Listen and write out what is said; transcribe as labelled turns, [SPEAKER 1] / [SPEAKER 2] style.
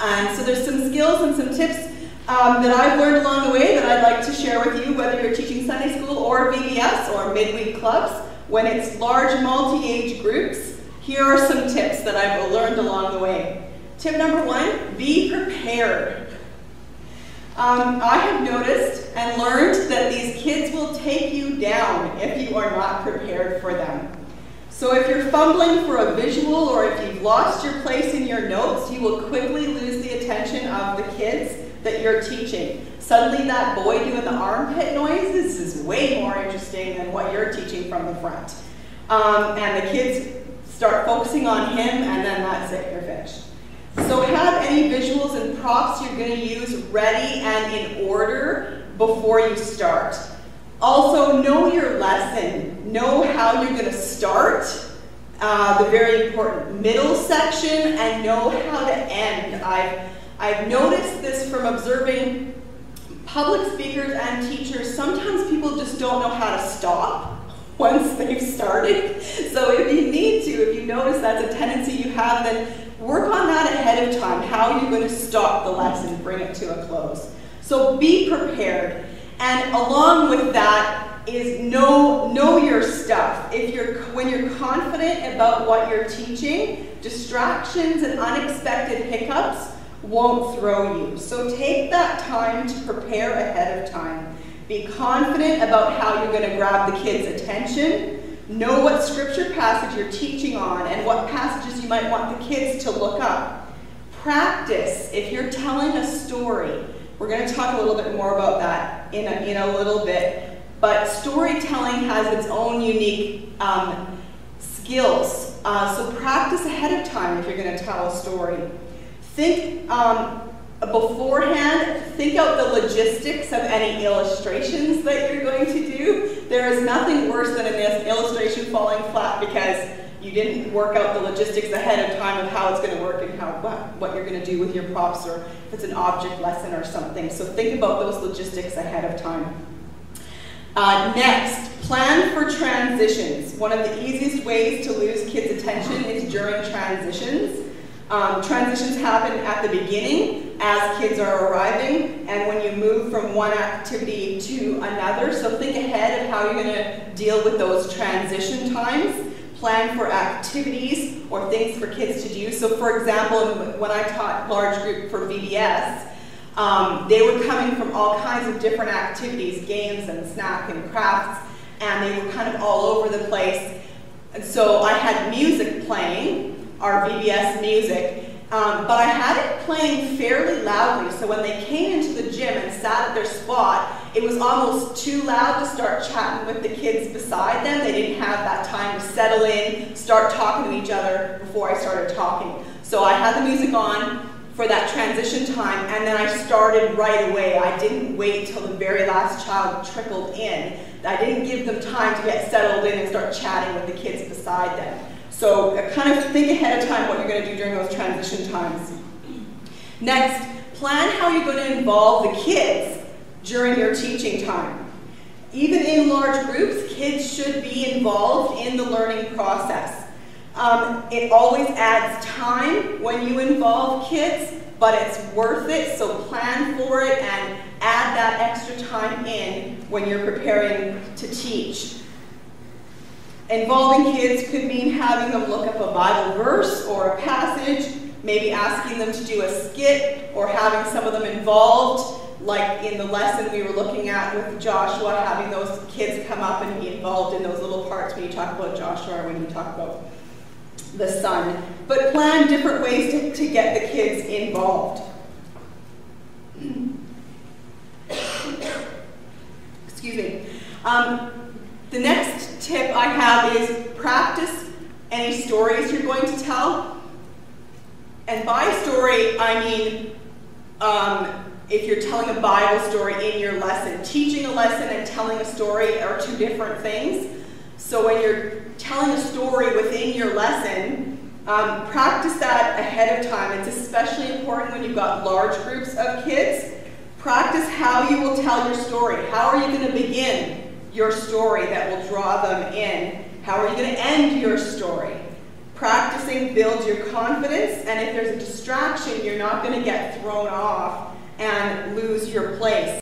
[SPEAKER 1] And so there's some skills and some tips that I've learned along the way that I'd like to share with you, whether you're teaching Sunday school or VBS or midweek clubs. When it's large multi-age groups, here are some tips that I've learned along the way. Tip number 1, be prepared. I have noticed and learned that these kids will take you down if you are not prepared for them. So if you're fumbling for a visual or if you've lost your place in your notes, you will quickly lose the attention of the kids that you're teaching. Suddenly that boy doing the armpit noises is way more interesting than what you're teaching from the front. And the kids start focusing on him, and then that's it, you're finished. So have any visuals and props you're going to use ready and in order before you start. Also, know your lesson. Know how you're going to start, the very important middle section, and know how to end. I've noticed this from observing public speakers and teachers. Sometimes people just don't know how to stop once they've started. So if you need to, if you notice that's a tendency you have, then work on that ahead of time, how you're going to stop the lesson, bring it to a close. So be prepared. And along with that is know your stuff. When you're confident about what you're teaching, distractions and unexpected hiccups won't throw you. So take that time to prepare ahead of time. Be confident about how you're going to grab the kids' attention. Know what scripture passage you're teaching on and what passages you might want the kids to look up. Practice. If you're telling a story, we're going to talk a little bit more about that in a little bit, but storytelling has its own unique skills. So practice ahead of time if you're going to tell a story. Think beforehand, think out the logistics of any illustrations that you're going to do. There is nothing worse than an illustration falling flat because you didn't work out the logistics ahead of time of how it's going to work and what you're going to do with your props, or if it's an object lesson or something. So think about those logistics ahead of time. Next, plan for transitions. One of the easiest ways to lose kids' attention is during transitions. Transitions happen at the beginning as kids are arriving and when you move from one activity to another. So think ahead of how you're going to deal with those transition times. Plan for activities or things for kids to do. So for example, when I taught large group for VBS, they were coming from all kinds of different activities, games and snack and crafts, and they were kind of all over the place. And so I had music playing, our VBS music, but I had it playing fairly loudly, so when they came into the gym and sat at their spot, it was almost too loud to start chatting with the kids beside them. They didn't have that time to settle in, start talking to each other before I started talking. So I had the music on for that transition time, and then I started right away. I didn't wait till the very last child trickled in. I didn't give them time to get settled in and start chatting with the kids beside them. So kind of think ahead of time what you're going to do during those transition times. Next, plan how you're going to involve the kids during your teaching time. Even in large groups, kids should be involved in the learning process. It always adds time when you involve kids, but it's worth it, so plan for it and add that extra time in when you're preparing to teach. Involving kids could mean having them look up a Bible verse or a passage, maybe asking them to do a skit, or having some of them involved, like in the lesson we were looking at with Joshua, having those kids come up and be involved in those little parts when you talk about Joshua or when you talk about the sun. But plan different ways to get the kids involved. Excuse me. The next tip I have is practice any stories you're going to tell. And by story, I mean if you're telling a Bible story in your lesson. Teaching a lesson and telling a story are two different things. So when you're telling a story within your lesson, practice that ahead of time. It's especially important when you've got large groups of kids. Practice how you will tell your story. How are you going to begin your story that will draw them in? How are you going to end your story? Practicing builds your confidence, and if there's a distraction, you're not going to get thrown off and lose your place.